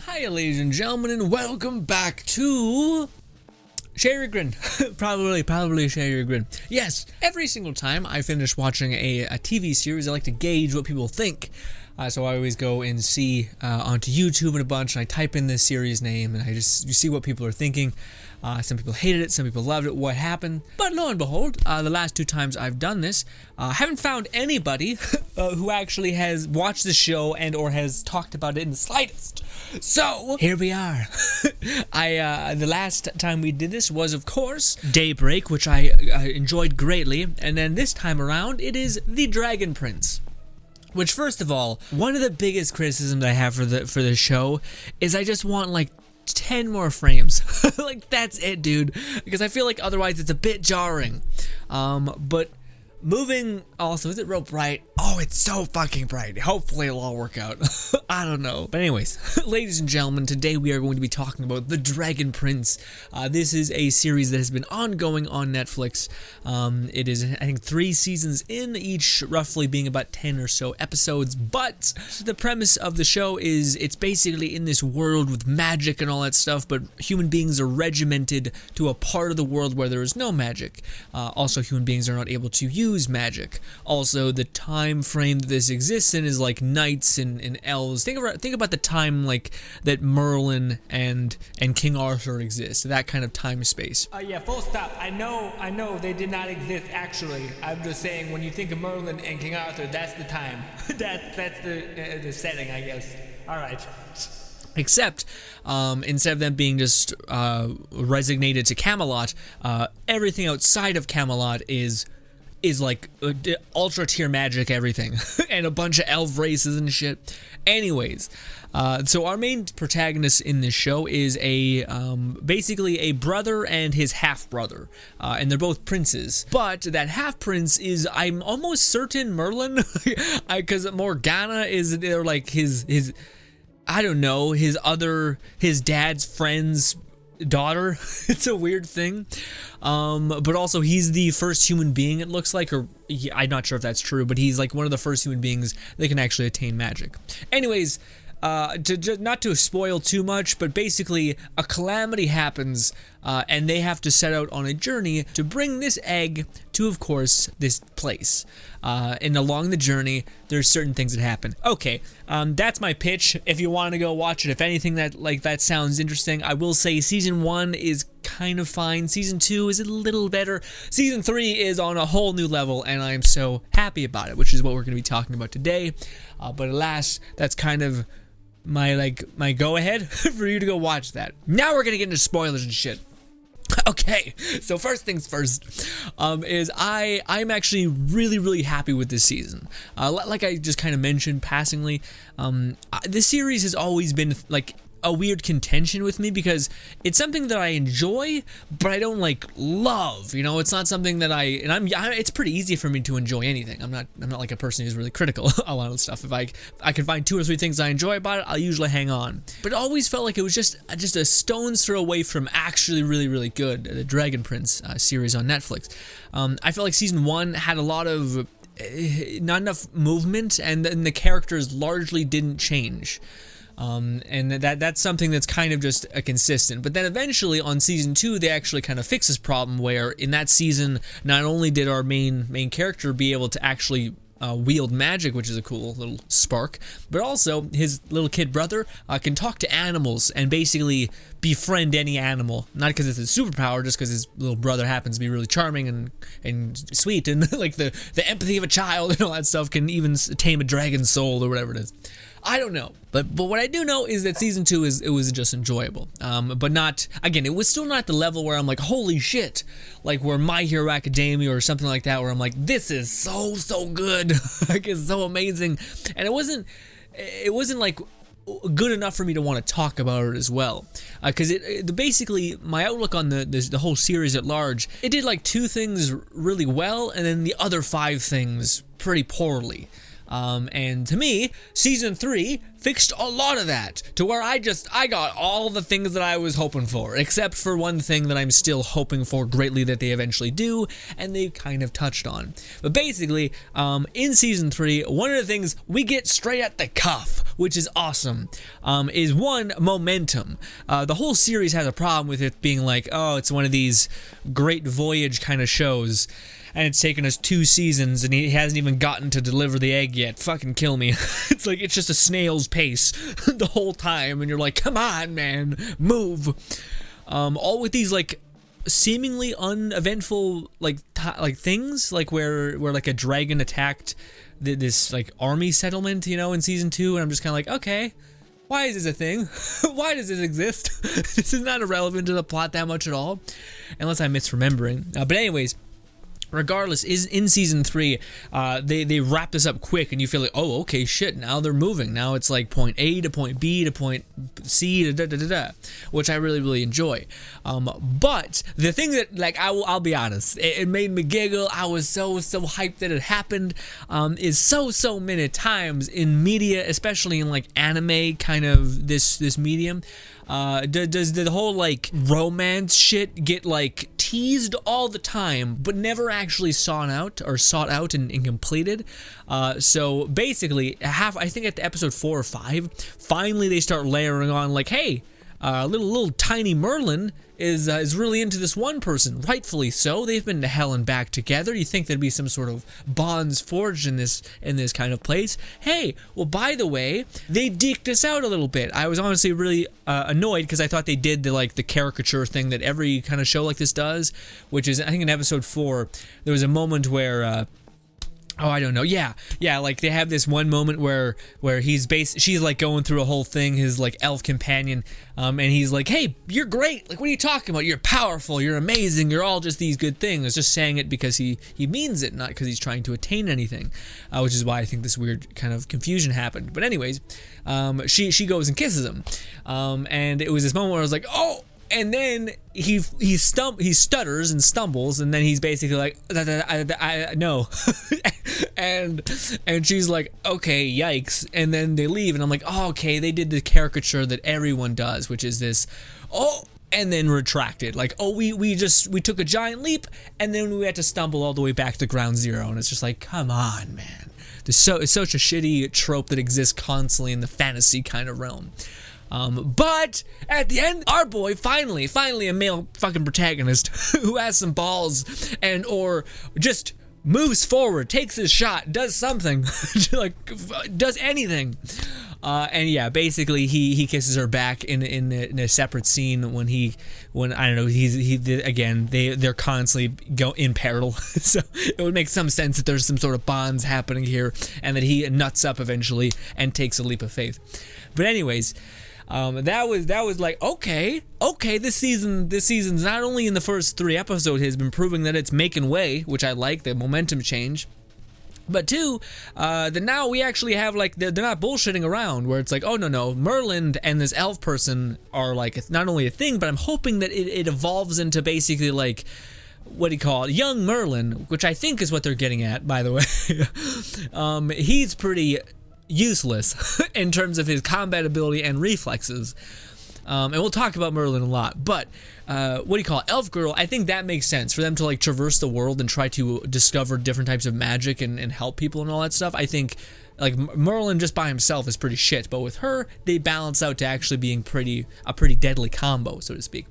Hi, ladies and gentlemen, and welcome back to Share Your Grin. probably Share Your Grin. Yes, every single time I finish watching a TV series, I like to gauge what people think. So I always go and see onto YouTube and a bunch, and I type in this series name, and you see what people are thinking. Some people hated it, some people loved it, what happened. But lo and behold, the last two times I've done this, I haven't found anybody who actually has watched the show and or has talked about it in the slightest. So, here we are. The last time we did this was, of course, Daybreak, which I enjoyed greatly. And then this time around, it is The Dragon Prince. Which, first of all, one of the biggest criticisms I have for the show is I just want, like, 10 more frames. Like, that's it, dude. Because I feel like otherwise it's a bit jarring. But moving, also, is it real bright? Oh, it's so fucking bright. Hopefully it'll all work out. I don't know. But anyways, ladies and gentlemen, today we are going to be talking about The Dragon Prince. This is a series that has been ongoing on Netflix. It is, I think, 3 seasons in, each roughly being about 10 or so episodes. But the premise of the show is it's basically in this world with magic and all that stuff, but human beings are regimented to a part of the world where there is no magic. Also, human beings are not able to use magic. Also, the time frame that this exists in is like knights and elves. Think about the time like that Merlin and King Arthur exist. That kind of time space. Yeah, full stop. I know they did not exist actually. I'm just saying when you think of Merlin and King Arthur, that's the time. that's the setting, I guess. All right. Except, instead of them being just resignated to Camelot, everything outside of Camelot is like ultra tier magic everything and a bunch of elf races and shit. Anyways, so our main protagonist in this show is basically a brother and his half brother, and they're both princes. But that half prince is, I'm almost certain, Merlin, because Morgana they're like his I don't know, his dad's friend's daughter. It's a weird thing. But also he's the first human being, it looks like, or I'm not sure if that's true, but he's like one of the first human beings that can actually attain magic. Anyways, not to spoil too much, but basically a calamity happens, and they have to set out on a journey to bring this egg to, of course, this place. And along the journey, there's certain things that happen. Okay, that's my pitch. If you want to go watch it, if anything that sounds interesting, I will say season 1 is kind of fine. Season 2 is a little better. Season 3 is on a whole new level, and I'm so happy about it, which is what we're going to be talking about today. But alas, that's kind of my go ahead for you to go watch that. Now we're gonna get into spoilers and shit. Okay, so first things first, is I'm actually really happy with this season. Like I just kind of mentioned passingly, this series has always been like a weird contention with me because it's something that I enjoy, but I don't like love. You know, it's not something that it's pretty easy for me to enjoy anything. I'm not like a person who's really critical a lot of stuff. If I can find 2 or 3 things I enjoy about it, I'll usually hang on. But it always felt like it was just a stone's throw away from actually really good. The Dragon Prince series on Netflix. I felt like season 1 had a lot of not enough movement, and then the characters largely didn't change. And that's something that's kind of just a consistent. But then eventually on season 2, they actually kind of fix this problem where in that season, not only did our main character be able to actually wield magic, which is a cool little spark, but also his little kid brother can talk to animals and basically befriend any animal. Not because it's a superpower, just because his little brother happens to be really charming and sweet, and like the empathy of a child and all that stuff can even tame a dragon's soul or whatever it is. I don't know, but what I do know is that season 2 was just enjoyable, but not, again, it was still not the level where I'm like, holy shit, like where My Hero Academia or something like that, where I'm like, this is so good, like it's so amazing, and it wasn't like good enough for me to want to talk about it as well, because basically my outlook on the whole series at large, it did like 2 things really well, and then the other 5 things pretty poorly. And to me, season 3 fixed a lot of that to where I got all the things that I was hoping for, except for one thing that I'm still hoping for greatly that they eventually do, and they kind of touched on. But basically, in season 3, one of the things we get straight at the cuff, which is awesome, is one, momentum. The whole series has a problem with it being like, oh, it's one of these great voyage kind of shows, and it's taken us 2 seasons and he hasn't even gotten to deliver the egg yet. Fucking kill me. It's like it's just a snail's pace the whole time, and you're like, come on, man, move. All with these like seemingly uneventful like things, like where like a dragon attacked this like army settlement, you know, in season 2, and I'm just kind of like, okay, why is this a thing? Why does this exist? This is not irrelevant to the plot that much at all, unless I'm misremembering. But anyways, regardless, is in season 3, they wrap this up quick, and you feel like, oh, okay, shit, now they're moving. Now it's like point A to point B to point C to da-da-da-da, which I really, really enjoy. But the thing that, like, I'll be honest, it made me giggle. I was so hyped that it happened, is so many times in media, especially in like anime kind of this medium. Does the whole like romance shit get like teased all the time, but never actually sought out and completed? So basically, I think at the episode 4 or 5, finally they start layering on like, hey, little tiny Merlin is really into this one person, rightfully so. They've been to hell and back together. You think there'd be some sort of bonds forged in this kind of place. Hey, well, by the way, they deked us out a little bit. I was honestly really annoyed because I thought they did the caricature thing that every kind of show like this does, which is, I think in episode 4 there was a moment where oh, I don't know. Yeah, like they have this one moment where she's like going through a whole thing, his like elf companion, and he's like, hey, you're great. Like, what are you talking about? You're powerful. You're amazing. You're all just these good things. He's just saying it because he means it, not because he's trying to attain anything, which is why I think this weird kind of confusion happened. But anyways, she goes and kisses him, and it was this moment where I was like, oh. And then he stutters and stumbles, and then he's basically like, I no, and she's like, okay, yikes, and then they leave, and I'm like, oh, okay, they did the caricature that everyone does, which is this, oh, and then retracted, like, oh, we took a giant leap, and then we had to stumble all the way back to ground zero, and it's just like, come on, man, it's such a shitty trope that exists constantly in the fantasy kind of realm. But at the end, our boy finally a male fucking protagonist who has some balls or just moves forward, takes his shot, does something, like does anything. And yeah, basically he kisses her back in a separate scene when I don't know, they're constantly in peril. So it would make some sense that there's some sort of bonds happening here, and that he nuts up eventually and takes a leap of faith. But anyways, that was like, okay, this season's not only in the first 3 episodes has been proving that it's making way, which I like, the momentum change, but 2, that now we actually have, like, they're not bullshitting around, where it's like, oh, no, Merlin and this elf person are, like, not only a thing, but I'm hoping that it evolves into basically, like, what do you call it, young Merlin, which I think is what they're getting at, by the way. He's pretty useless in terms of his combat ability and reflexes, and we'll talk about Merlin a lot, but what do you call it, elf girl, I think that makes sense for them to like traverse the world and try to discover different types of magic and help people and all that stuff. I think like Merlin just by himself is pretty shit, but with her they balance out to actually being a pretty deadly combo, so to speak.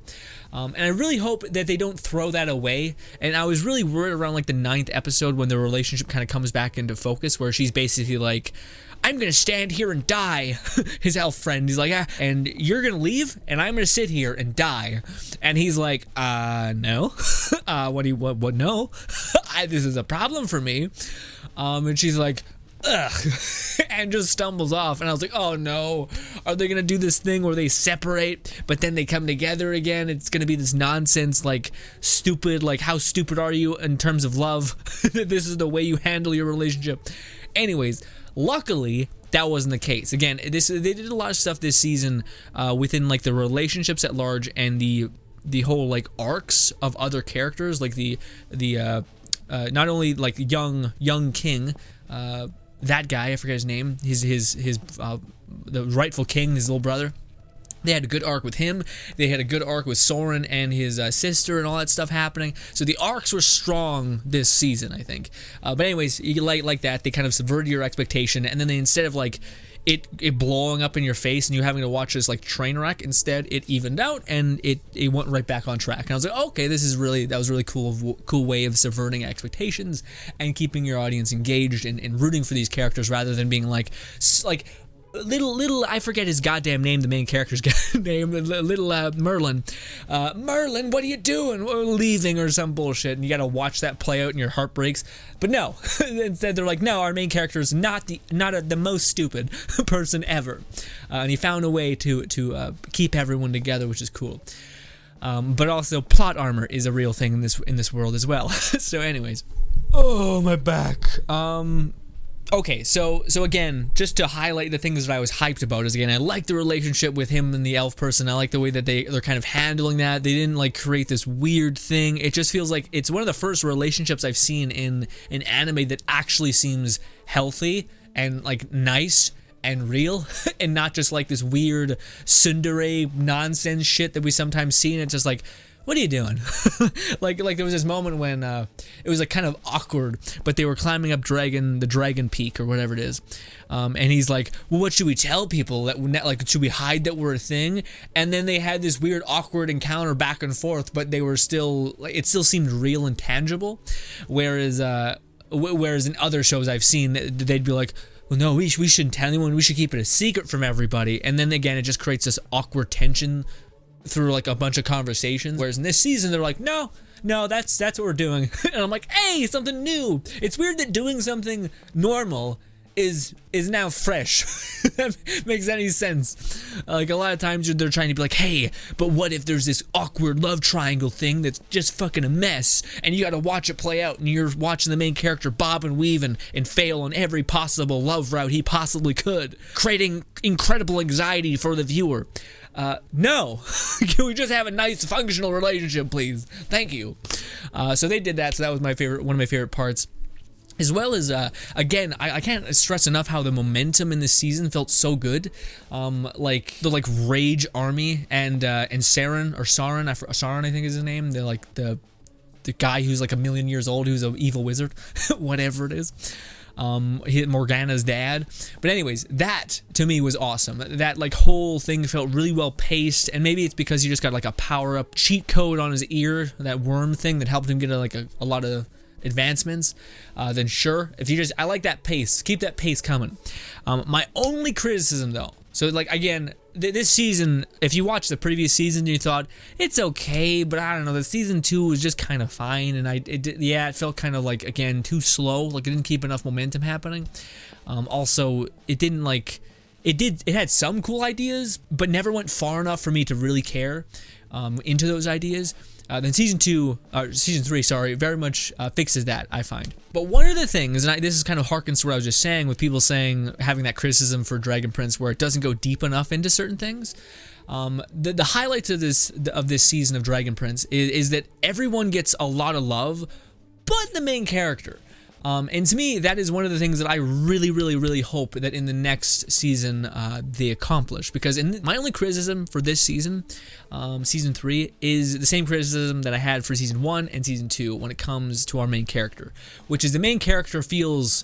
And I really hope that they don't throw that away. And I was really worried around like the 9th episode when the relationship kind of comes back into focus, where she's basically like, I'm gonna stand here and die. His elf friend, he's like, and you're gonna leave, and I'm gonna sit here and die. And he's like, no. What? No. This is a problem for me. And she's like, ugh, and just stumbles off. And I was like, oh no, are they gonna do this thing where they separate but then they come together again? It's gonna be this nonsense, like stupid, like how stupid are you in terms of love? This is the way you handle your relationship. Anyways, luckily that wasn't the case. Again, they did a lot of stuff this season within like the relationships at large and the whole like arcs of other characters, like the not only like young king, that guy, I forget his name, his the rightful king, his little brother. They had a good arc with him. They had a good arc with Soren and his sister and all that stuff happening. So the arcs were strong this season, I think. But anyways, you like that. They kind of subverted your expectation, and then they, instead of like it blowing up in your face and you having to watch this like train wreck, instead it evened out and it went right back on track. And I was like, okay, that was really cool way of subverting expectations and keeping your audience engaged and rooting for these characters rather than being like little I forget his goddamn name, the main character's name, little Merlin. Merlin, what are you doing? Leaving or some bullshit, and you gotta watch that play out and your heart breaks. But no, instead they're like, no, our main character is not the most stupid person ever, and he found a way to keep everyone together, which is cool. But also plot armor is a real thing in this world as well. So anyways, oh, my back. Okay, so again, just to highlight the things that I was hyped about is, again, I like the relationship with him and the elf person. I like the way that they're kind of handling that. They didn't like create this weird thing. It just feels like it's one of the first relationships I've seen in an anime that actually seems healthy and like nice and real, and not just like this weird tsundere nonsense shit that we sometimes see, and it's just like, what are you doing? like there was this moment when it was like kind of awkward, but they were climbing up the dragon peak or whatever it is, and he's like, well, what should we tell people, that like, should we hide that we're a thing? And then they had this weird awkward encounter back and forth, but they were still, like, it still seemed real and tangible, whereas in other shows I've seen, they'd be like, well, no, we shouldn't tell anyone, we should keep it a secret from everybody, and then again it just creates this awkward tension through like a bunch of conversations. Whereas in this season they're like, no, that's what we're doing. And I'm like, hey, something new. It's weird that doing something normal is now fresh. That makes any sense. Like, a lot of times they're trying to be like, hey, but what if there's this awkward love triangle thing that's just fucking a mess, and you gotta watch it play out, and you're watching the main character bob and weave and fail on every possible love route he possibly could, creating incredible anxiety for the viewer. No. Can we just have a nice functional relationship, please? Thank you. So they did that, so that was one of my favorite parts. As well as, again, I can't stress enough how the momentum in this season felt so good. Like the Rage Army and Saren, Saren I think is his name. They're like the guy who's like 1,000,000 years old, who's an evil wizard, whatever it is. Morgana's dad. But anyways, that to me was awesome. That like whole thing felt really well paced, and maybe it's because you just got like a power-up cheat code on his ear, that worm thing that helped him get a lot of advancements. Then sure, if you just, I like that pace, keep that pace coming. My only criticism though, so like again, this season, if you watched the previous season and you thought it's okay, but I don't know, the season 2 was just kind of fine, and it felt kind of like, again, too slow, like it didn't keep enough momentum happening. Also, it had some cool ideas, but never went far enough for me to really care into those ideas. Then season 3, sorry, very much fixes that, I find. But one of the things, and this is kind of harkens to what I was just saying, with people saying, having that criticism for Dragon Prince where it doesn't go deep enough into certain things. The highlights of this season of Dragon Prince is that everyone gets a lot of love, but the main character. And to me, that is one of the things that I really, really, really hope that in the next season they accomplish. Because my only criticism for this season, season 3, is the same criticism that I had for season 1 and season 2 when it comes to our main character, which is the main character feels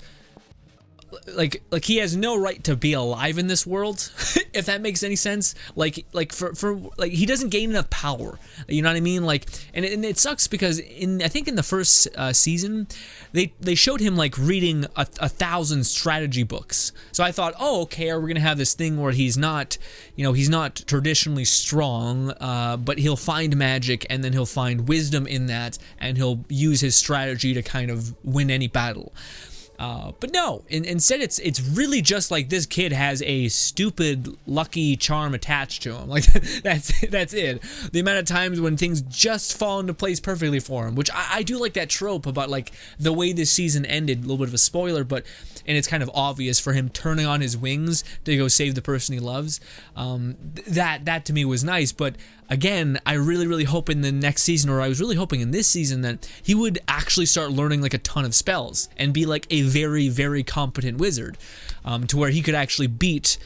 like he has no right to be alive in this world, if that makes any sense. Like he doesn't gain enough power, you know what I mean? Like, and it sucks because I think in the first season they showed him like reading 1,000 strategy books. So I thought, oh, okay, are we gonna have this thing where he's not traditionally strong, but he'll find magic, and then he'll find wisdom in that, and he'll use his strategy to kind of win any battle. But no, instead it's really just like this kid has a stupid lucky charm attached to him. Like, that's it. The amount of times when things just fall into place perfectly for him, which I do like that trope about like the way this season ended. A little bit of a spoiler, and it's kind of obvious for him turning on his wings to go save the person he loves. That to me was nice, but again, I really hope in the next season, or I was really hoping in this season, that he would actually start learning like a ton of spells and be like a very competent wizard, to where he could actually beat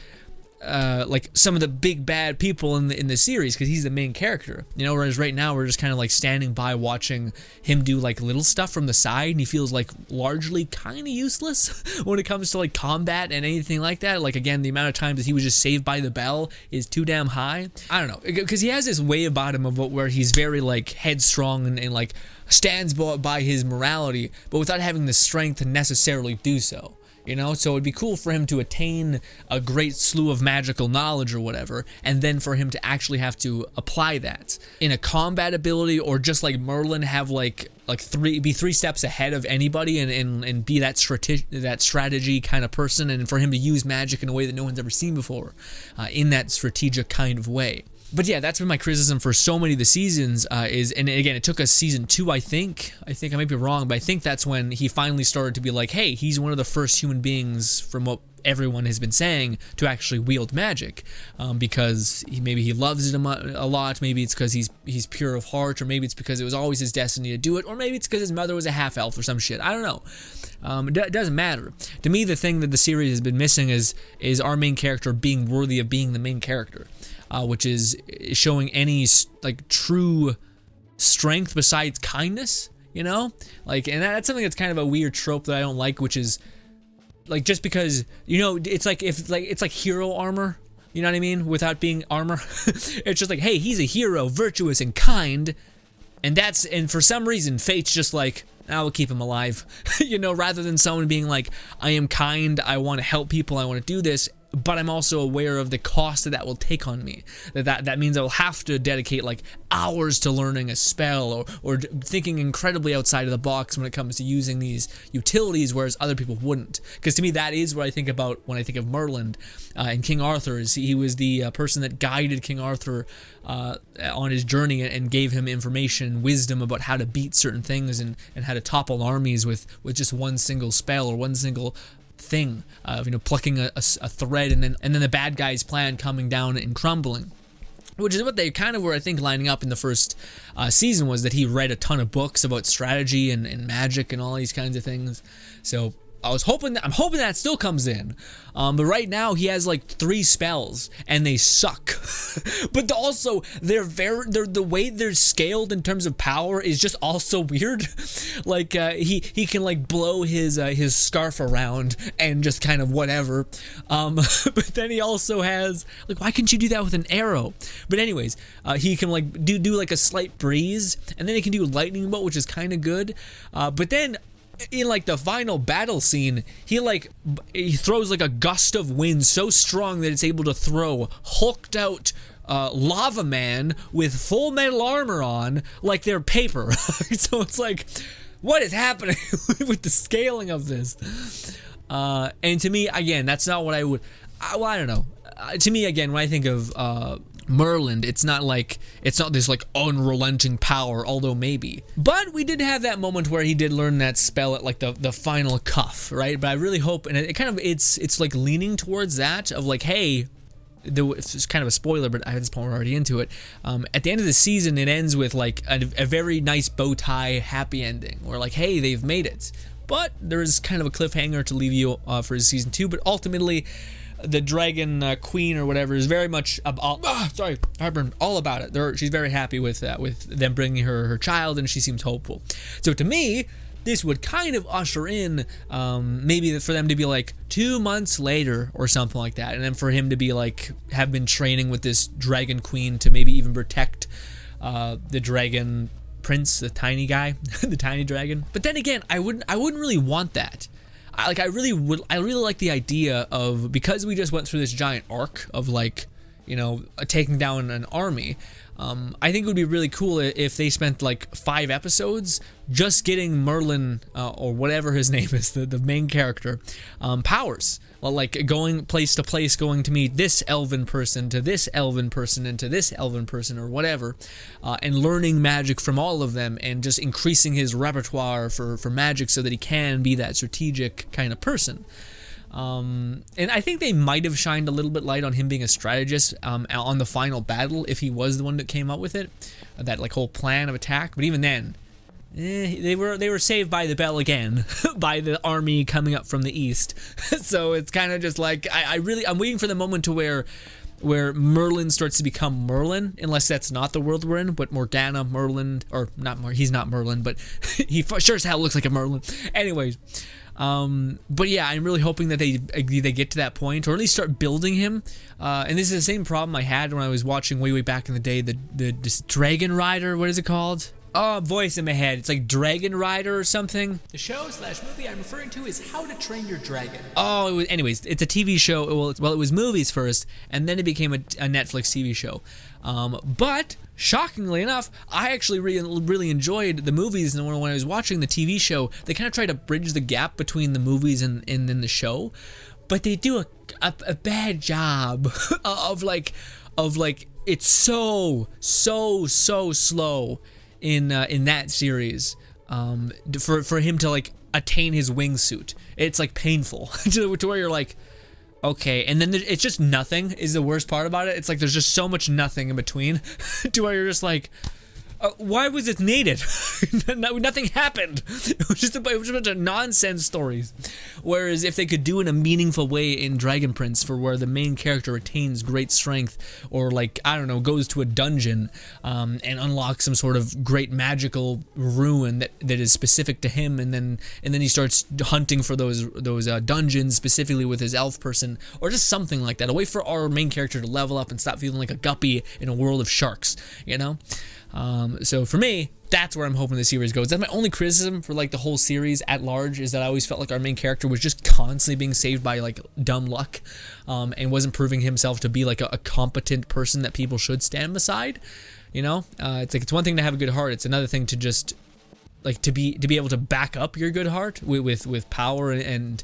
like some of the big bad people in the series, because he's the main character, you know. Whereas right now we're just kind of like standing by watching him do like little stuff from the side, and he feels like largely kind of useless when it comes to like combat and anything like that. Like, again, the amount of times that he was just saved by the bell is too damn high. I don't know, because he has this way about him of where he's very like headstrong and like stands by his morality, but without having the strength to necessarily do so. You know, so it'd be cool for him to attain a great slew of magical knowledge or whatever, and then for him to actually have to apply that in a combat ability, or just like Merlin have like be 3 steps ahead of anybody and be that strategy kind of person, and for him to use magic in a way that no one's ever seen before, in that strategic kind of way. But yeah, that's been my criticism for so many of the seasons, and again, it took us season 2, I think I might be wrong, but I think that's when he finally started to be like, hey, he's one of the first human beings, from what everyone has been saying, to actually wield magic, because maybe he loves it a lot, maybe it's because he's pure of heart, or maybe it's because it was always his destiny to do it, or maybe it's because his mother was a half-elf or some shit, I don't know. It doesn't matter. To me, the thing that the series has been missing is our main character being worthy of being the main character. Which is showing any like true strength besides kindness, you know, like, and that's something that's kind of a weird trope that I don't like, which is like, just because, you know, it's like it's like hero armor, you know what I mean, without being armor. It's just like, hey, he's a hero, virtuous and kind, and for some reason fate's just like, I will keep him alive, you know, rather than someone being like, I am kind, I want to help people, I want to do this, but I'm also aware of the cost that will take on me. That means I will have to dedicate like hours to learning a spell, or thinking incredibly outside of the box when it comes to using these utilities, whereas other people wouldn't. Because to me, that is what I think about when I think of Merlin and King Arthur. Is he was the person that guided King Arthur on his journey and gave him information, wisdom about how to beat certain things and how to topple armies with just one single spell or one single thing, you know, plucking a thread, and then the bad guy's plan coming down and crumbling, which is what they kind of were, I think, lining up in the first season, was that he read a ton of books about strategy and magic and all these kinds of things. So I'm hoping that still comes in, but right now he has like 3 spells and they suck. But also the way they're scaled in terms of power is just also weird. Like he can like blow his scarf around and just kind of whatever. But then he also has like, why couldn't you do that with an arrow? But anyways, he can like do like a slight breeze, and then he can do lightning bolt, which is kind of good. But then in like the final battle scene, he throws like a gust of wind so strong that it's able to throw hulked out lava man with full metal armor on like they're paper. So it's like, what is happening with the scaling of this? And to me, again, that's not what I would. Well, I don't know. To me, again, when I think of Merlin, it's not this like unrelenting power, although maybe. But we did have that moment where he did learn that spell at like the final cuff, right? But I really hope, and it kind of it's like leaning towards that of like, hey, it's kind of a spoiler, but at this point we're already into it. At the end of the season, it ends with like a very nice bow tie happy ending, where like, hey, they've made it. But there is kind of a cliffhanger to leave you for season 2. But ultimately, the dragon queen or whatever is very much heartburn, all about it. She's very happy with them bringing her child, and she seems hopeful. So to me, this would kind of usher in maybe for them to be like 2 months later or something like that, and then for him to be like have been training with this dragon queen to maybe even protect the dragon prince, the tiny guy, the tiny dragon. But then again, I wouldn't really want that. I really like the idea of, because we just went through this giant arc of like, you know, taking down an army. I think it would be really cool if they spent like 5 episodes just getting Merlin, or whatever his name is, the main character, powers. Like going place to place, going to meet this elven person, to this elven person, and to this elven person, or whatever, and learning magic from all of them, and just increasing his repertoire for magic so that he can be that strategic kind of person. And I think they might have shined a little bit light on him being a strategist on the final battle if he was the one that came up with it, that like whole plan of attack. But even then, they were saved by the bell again, by the army coming up from the east. So it's kind of just like I'm waiting for the moment to where Merlin starts to become Merlin, unless that's not the world we're in, but Morgana, Merlin, or not, he's not Merlin, but he sure as hell looks like a Merlin. Anyways, but yeah, I'm really hoping that they get to that point, or at least start building him. And this is the same problem I had when I was watching way back in the day, this Dragon Rider, what is it called? Oh, voice in my head. It's like Dragon Rider or something. The show/movie I'm referring to is How to Train Your Dragon. Oh, anyways, it's a TV show. Well, it was movies first, and then it became a Netflix TV show. But shockingly enough, I actually really enjoyed the movies, and when I was watching the TV show, they kind of try to bridge the gap between the movies and then the show, but they do a bad job of like it's so slow in that series for him to like attain his wingsuit. It's like painful to where you're like, okay, and then it's just nothing is the worst part about it. It's like there's just so much nothing in between to where you're just like, why was it needed? Nothing happened. It was just a bunch of nonsense stories. Whereas if they could do it in a meaningful way in Dragon Prince, for where the main character attains great strength, or like, I don't know, goes to a dungeon and unlocks some sort of great magical ruin that is specific to him, and then he starts hunting for those dungeons specifically with his elf person, or just something like that. A way for our main character to level up and stop feeling like a guppy in a world of sharks, you know? So for me, that's where I'm hoping the series goes. That's my only criticism for like the whole series at large, is that I always felt like our main character was just constantly being saved by like dumb luck, and wasn't proving himself to be like a competent person that people should stand beside. You know, it's like, it's one thing to have a good heart. It's another thing to just like to be able to back up your good heart with power and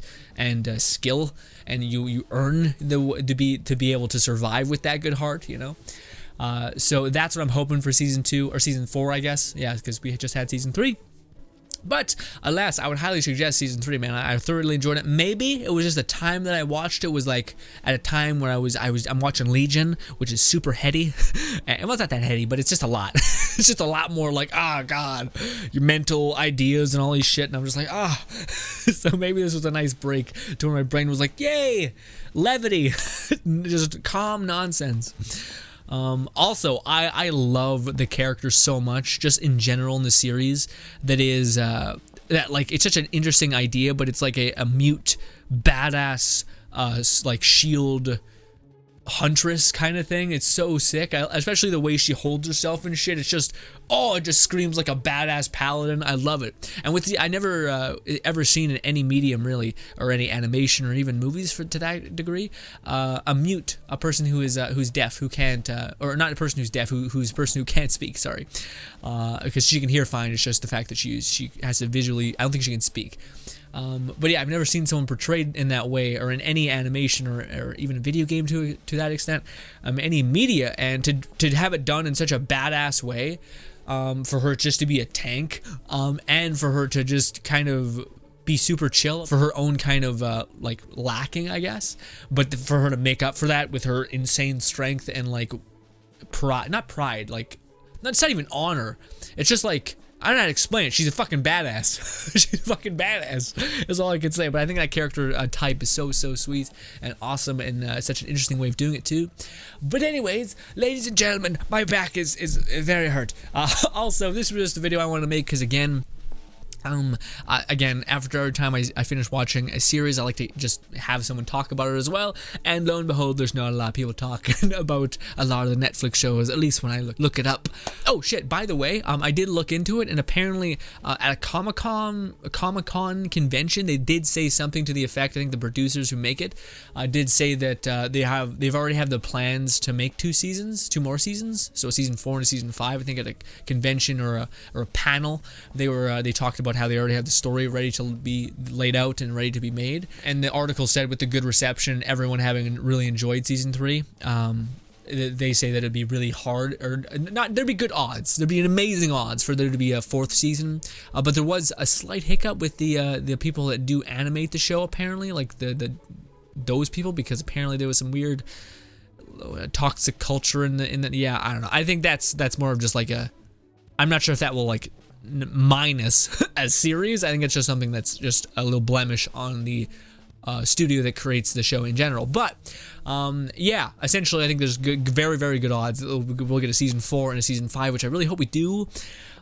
skill, and you earn to be able to survive with that good heart. You know. So that's what I'm hoping for season 2 or season 4, I guess. Yeah, because we just had season 3. But alas, I would highly suggest season 3, man. I thoroughly enjoyed it. Maybe it was just the time that I watched it was like at a time where I'm watching Legion, which is super heady. And well, it's not that heady, but it's just a lot. It's just a lot more like, oh god, your mental ideas and all these shit, and I'm just like, ah. So maybe this was a nice break to where my brain was like, yay, levity, just calm nonsense. Also, I love the character so much, just in general in the series, that like, it's such an interesting idea, but it's like a mute, badass, like shield huntress kind of thing. It's so sick, especially the way she holds herself and shit. It's just, it just screams like a badass paladin. I love it. And I never ever seen in any medium really, or any animation or even movies to that degree, a mute, a person who's deaf, who can't, or not a person who's deaf, who's a person who can't speak. Sorry, because she can hear fine. It's just the fact that she has to visually. I don't think she can speak. But yeah, I've never seen someone portrayed in that way, or in any animation, or even a video game to that extent, any media, and to have it done in such a badass way, for her just to be a tank, and for her to just kind of be super chill for her own kind of like lacking, I guess, but for her to make up for that with her insane strength and like not pride, like it's not even honor. It's just like, I don't know how to explain it. She's a fucking badass. She's a fucking badass, is all I can say. But I think that character type is so sweet and awesome, and such an interesting way of doing it too. But anyways, ladies and gentlemen, my back is very hurt. Also, this was just a video I wanted to make because, again, again, after every time I finish watching a series, I like to just have someone talk about it as well, and lo and behold, there's not a lot of people talking about a lot of the Netflix shows, at least when I look it up. Oh shit, by the way, I did look into it, and apparently at a Comic-Con convention, they did say something to the effect, I think the producers who make it did say that they've already have the plans to make 2 more seasons, so season 4 and season 5, I think at a convention or a panel, they talked about how they already have the story ready to be laid out and ready to be made. And the article said with the good reception, everyone having really enjoyed season 3, they say that it'd be really hard, or not, there'd be good odds, there'd be an amazing odds for there to be a 4th season, but there was a slight hiccup with the people that do animate the show, apparently, like those people, because apparently there was some weird toxic culture in the yeah, I don't know. I think that's more of just like I'm not sure if that will like minus as series. I think it's just something that's just a little blemish on the studio that creates the show in general. But yeah, essentially I think there's very, very good odds that we'll get a season 4 and a season 5, which I really hope we do.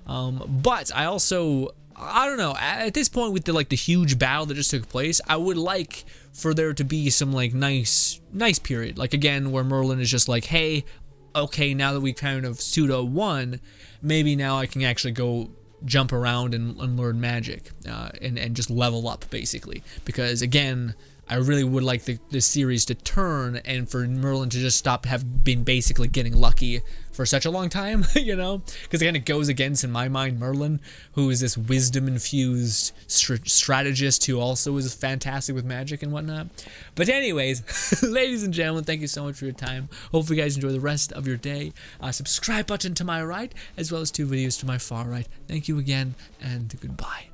But I also, I don't know, at this point with the huge battle that just took place, I would like for there to be some like nice period, like again where Merlin is just like, hey, okay, now that we kind of pseudo won, maybe now I can actually go jump around and learn magic and just level up, basically. Because again, I really would like the series to turn and for Merlin to just have been basically getting lucky for such a long time, you know? Because again, it goes against, in my mind, Merlin, who is this wisdom-infused strategist who also is fantastic with magic and whatnot. But anyways, ladies and gentlemen, thank you so much for your time. Hope you guys enjoy the rest of your day. Subscribe button to my right, as well as 2 videos to my far right. Thank you again, and goodbye.